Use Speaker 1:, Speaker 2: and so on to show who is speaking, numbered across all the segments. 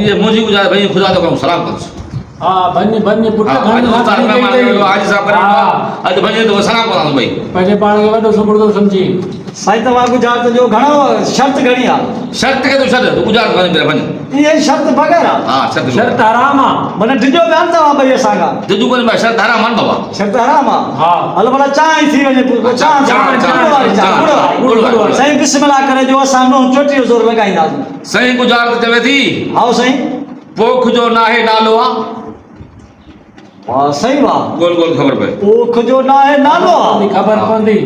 Speaker 1: ये मुझे गुजार भाई खुदा तो सलाम कर
Speaker 2: हाँ बन्नी बन्नी पुट
Speaker 1: आज साहब कर आज भाई तो सलाम कर भाई
Speaker 2: पहले पाण के बाद सुबुर्दो समझी
Speaker 3: साईं तव्हां गुजरात जो घणो शर्त घणी आहे
Speaker 1: शर्त के तो शर्त गुजार कर मेरा बन
Speaker 3: ये शर्त बगैर आहे
Speaker 1: हां शर्त
Speaker 2: शर्त हराम आहे
Speaker 3: मन डिजो बयान तव्हां भई असांखा
Speaker 1: जजू को शर्त हराम मान बाबा
Speaker 3: शर्त हराम आहे
Speaker 2: हा
Speaker 3: हलो भला चांहि थी वञे चांहि साईं बिस्मिल्लाह करे जो असां नो चोटी ज़ोर लॻाईंदासीं
Speaker 1: सही गुजार तो चवे थी
Speaker 3: आओ साईं
Speaker 1: पोख जो नाहे नालो आ
Speaker 3: वाह सही वाह
Speaker 1: गोल गोल खबर पे
Speaker 3: पोख जो नाहे नालो आहे
Speaker 2: खबर पवंदी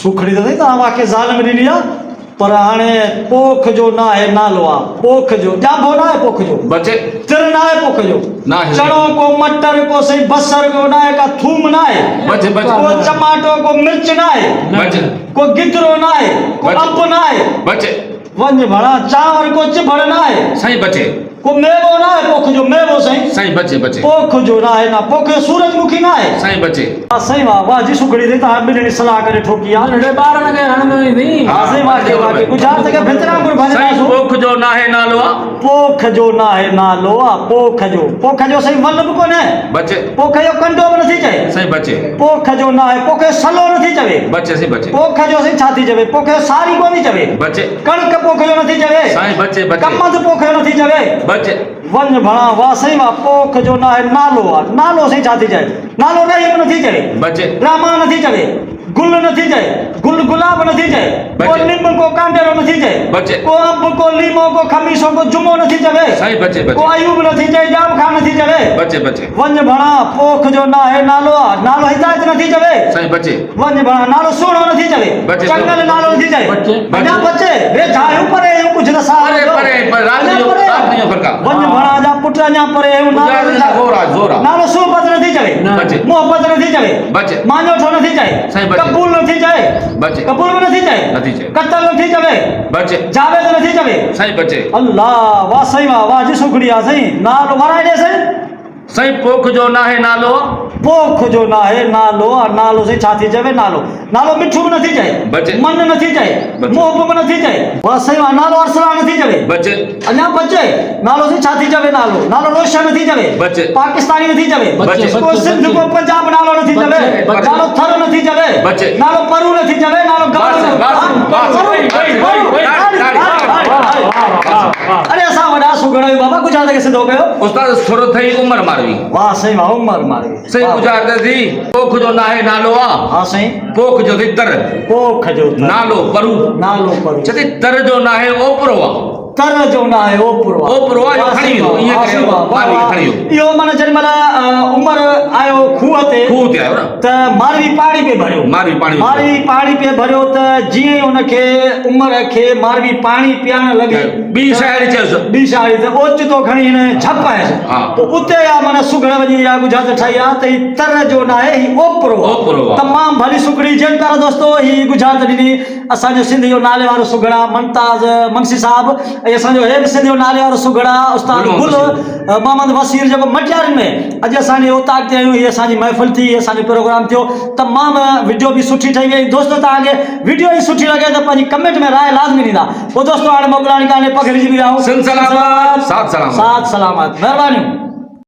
Speaker 3: सुखड़ी त तव्हां वाके ज़ाल में ॾिनी आहे पर हाणे पोख जो नाहे नालो आहे पोख जो ॼाभो न आहे पोख जो
Speaker 1: बचे
Speaker 3: तिर न आहे पोख जो
Speaker 1: ना है
Speaker 3: चणो को मटर को सही बसर को न आहे का थूम न आहे
Speaker 1: बचे बचे
Speaker 3: को टमाटो को मिर्च न आहे
Speaker 1: बचे
Speaker 3: को गिदरो न आहे को
Speaker 1: बचे।
Speaker 3: अंब न आहे
Speaker 1: बचे
Speaker 3: वञ भणा चांवर को चिभड़ न आहे
Speaker 1: सही बचे
Speaker 3: को मेवो न आहे पोख जो मेवो साईं
Speaker 1: सही बचे बचे
Speaker 3: पोख जो न आहे ना पोख सूरजमुखी न आहे
Speaker 1: सही बचे
Speaker 3: हा सही वाह वाह जी सुखड़ी ते तव्हां ॿिन्हिनि सलाह करे ठोकी आहे
Speaker 2: नंढे ॿारनि खे हणंदो ई नहीं
Speaker 3: हा सही वाह वाह गुजरात के भितरा गुर
Speaker 1: सही
Speaker 3: भजन
Speaker 1: पोख जो नाहे नालो आ
Speaker 3: पोख जो न आहे नालो आहे पोख जो सही मन बि कोन्हे
Speaker 1: बचे
Speaker 3: पोख जो कंडो बि नथी चए
Speaker 1: सही बचे
Speaker 3: पोख जो न आहे पोख जो सलो नथी चवे
Speaker 1: बचे सही बचे
Speaker 3: पोख जो सही छा थी चवे पोख जो सारी कोन्ह चवे
Speaker 1: बचे
Speaker 3: कणक पोख जो नथी चवे
Speaker 1: सही बचे बचे
Speaker 3: कमंद पोख जो नथी चवे
Speaker 1: बचे
Speaker 3: वञ भणा वाह सही वाह पोख जो न आहे नालो आहे नालो सही छा थी चए नालो रहीम नथी चवे
Speaker 1: बचे
Speaker 3: रामा नथी चवे गुल नथी चए गुल गुलाब नथी चए को
Speaker 1: बचे।
Speaker 3: नीम को कांटेरो नथी चए
Speaker 1: बचे।
Speaker 3: को अंब को लीमो को खमीसो को जुमो नथी चवे
Speaker 1: सही बचे
Speaker 3: को
Speaker 1: बचे
Speaker 3: अयूब नथी चए जाम खान नथी चवे
Speaker 1: बचे बचे
Speaker 3: वञ भणा पोख जो न आहे नालो आहे नालो हिदायत नथी चवे
Speaker 1: सही बचे
Speaker 3: वञ भणा नालो सुहिणो नथी चवे
Speaker 1: बचे।
Speaker 3: चंगल नालो नथी चवे
Speaker 2: बचे।
Speaker 3: अञा बचे वे जायूं परे हूं कुझु न साल
Speaker 1: परे परे पर रात जो फरका
Speaker 3: वञ भणा जा पुट अञा परे हूं
Speaker 1: गुजरात
Speaker 3: नालो
Speaker 1: जा जोर आ जोर आ
Speaker 3: नालो सोहबत नथी चवे
Speaker 1: बचे
Speaker 3: मोहब्बत नथी चवे
Speaker 1: बचे
Speaker 3: मांजोठो नथी चए
Speaker 1: सही बचे।
Speaker 3: कबूल नथी चए
Speaker 1: बचे
Speaker 3: कबूल भी नथी चए
Speaker 1: नथी चए
Speaker 3: कतल नथी चवे
Speaker 1: बचे
Speaker 3: जावेद नथी चवे
Speaker 1: सही बचे
Speaker 3: अल्लाह वाह सही वाह जी सुखड़िया सही नालो वराए दे सही
Speaker 1: सही पोख जो नाहे नालो
Speaker 3: पोख जो न आहे नालो आहे नालो सही छा थी चवे नालो नालो मिठो बि नथी चए
Speaker 1: बचे।
Speaker 3: मन नथी चए
Speaker 1: बचे।
Speaker 3: मोह बि नथी चए वाह सही वाह नालो अरसला नथी चवे
Speaker 1: बचे
Speaker 3: अञा बचे नालो सही छा थी चवे नालो रोशन नथी चवे
Speaker 1: बचे।
Speaker 3: पाकिस्तानी नथी चवे
Speaker 1: बचे।
Speaker 3: को सिंध को पंजाब नालो नथी चवे
Speaker 1: बचे।
Speaker 3: नालो थर नथी चवे
Speaker 1: बचे।
Speaker 3: नालो परू नथी चवे नालो अरे असां वॾा सुगड़ बाबा गुजरात खे सिधो कयो
Speaker 1: उस्ताद थोरो थई उमर मारवी
Speaker 3: वाह सही वाह उमर मारे
Speaker 1: सही गुजरात थी पोख जो नाहे नालो आ
Speaker 3: हाँ सही
Speaker 1: पोख जो थी तर
Speaker 3: पोख जो
Speaker 1: नालो परू
Speaker 3: नालो परू
Speaker 1: छती तर जो नाहे ओपरो आ
Speaker 3: तर जो ना है ओपरो
Speaker 1: ओपरो आ,
Speaker 3: वाह,
Speaker 1: खणी
Speaker 3: सही
Speaker 1: वियो,
Speaker 3: वाह,
Speaker 1: ईअं
Speaker 3: वाह,
Speaker 1: करे
Speaker 3: सही वाह,
Speaker 1: मारवी
Speaker 3: वाह,
Speaker 1: खणी
Speaker 3: वाह।
Speaker 1: वियो।
Speaker 3: इहो माना जॾहिं महिल उमर आयो खूह ते
Speaker 1: खूह ते आयो न
Speaker 3: त मारवी पाणी पे भरियो
Speaker 1: मारवी पाणी पे
Speaker 3: मारवी पाणी पे भरियो त जीअं ई हुनखे उमर खे मारवी पाणी पीआरण लॻी
Speaker 1: ॿी साहेड़ी चयोसि
Speaker 3: ॿी साहेड़ी त ओचितो खणी हिन छप आयसि
Speaker 1: हा।
Speaker 3: त उते आ माना सुगड़ वञी इहा गुजरात ठाही आहे त ही तर जो न आहे ही ओपरो
Speaker 1: ओपरो आहे।
Speaker 3: तमामु भली सुगड़ी जन प्यारा दोस्तो ही गुजरात ॾिनी असांजो सिंध जो नाले वारो सुगड़ा मुमताज़ मुंशी साहब ऐं असांजो हे बि सिंध जो नाले वारो सुगड़ा उस्ताद गुल मोहम्मद वसीर जेको मटियारनि में अॼु असांजे उतार ते आहियूं हीअ असांजी महफ़िल थी हीअ असांजो प्रोग्राम थियो तमामु वीडियो बि सुठी ठही वई दोस्तो तव्हांखे वीडियो ई सुठी लॻे त पंहिंजी कमेंट में राय लाज़मी ॾींदा पोइ दोस्तो हाणे मोकिलाणी कान्हे पखड़ी जी बि रहूं
Speaker 1: सिंध सलामत, साथ सलामत।
Speaker 3: साथ सलामत महिरबानियूं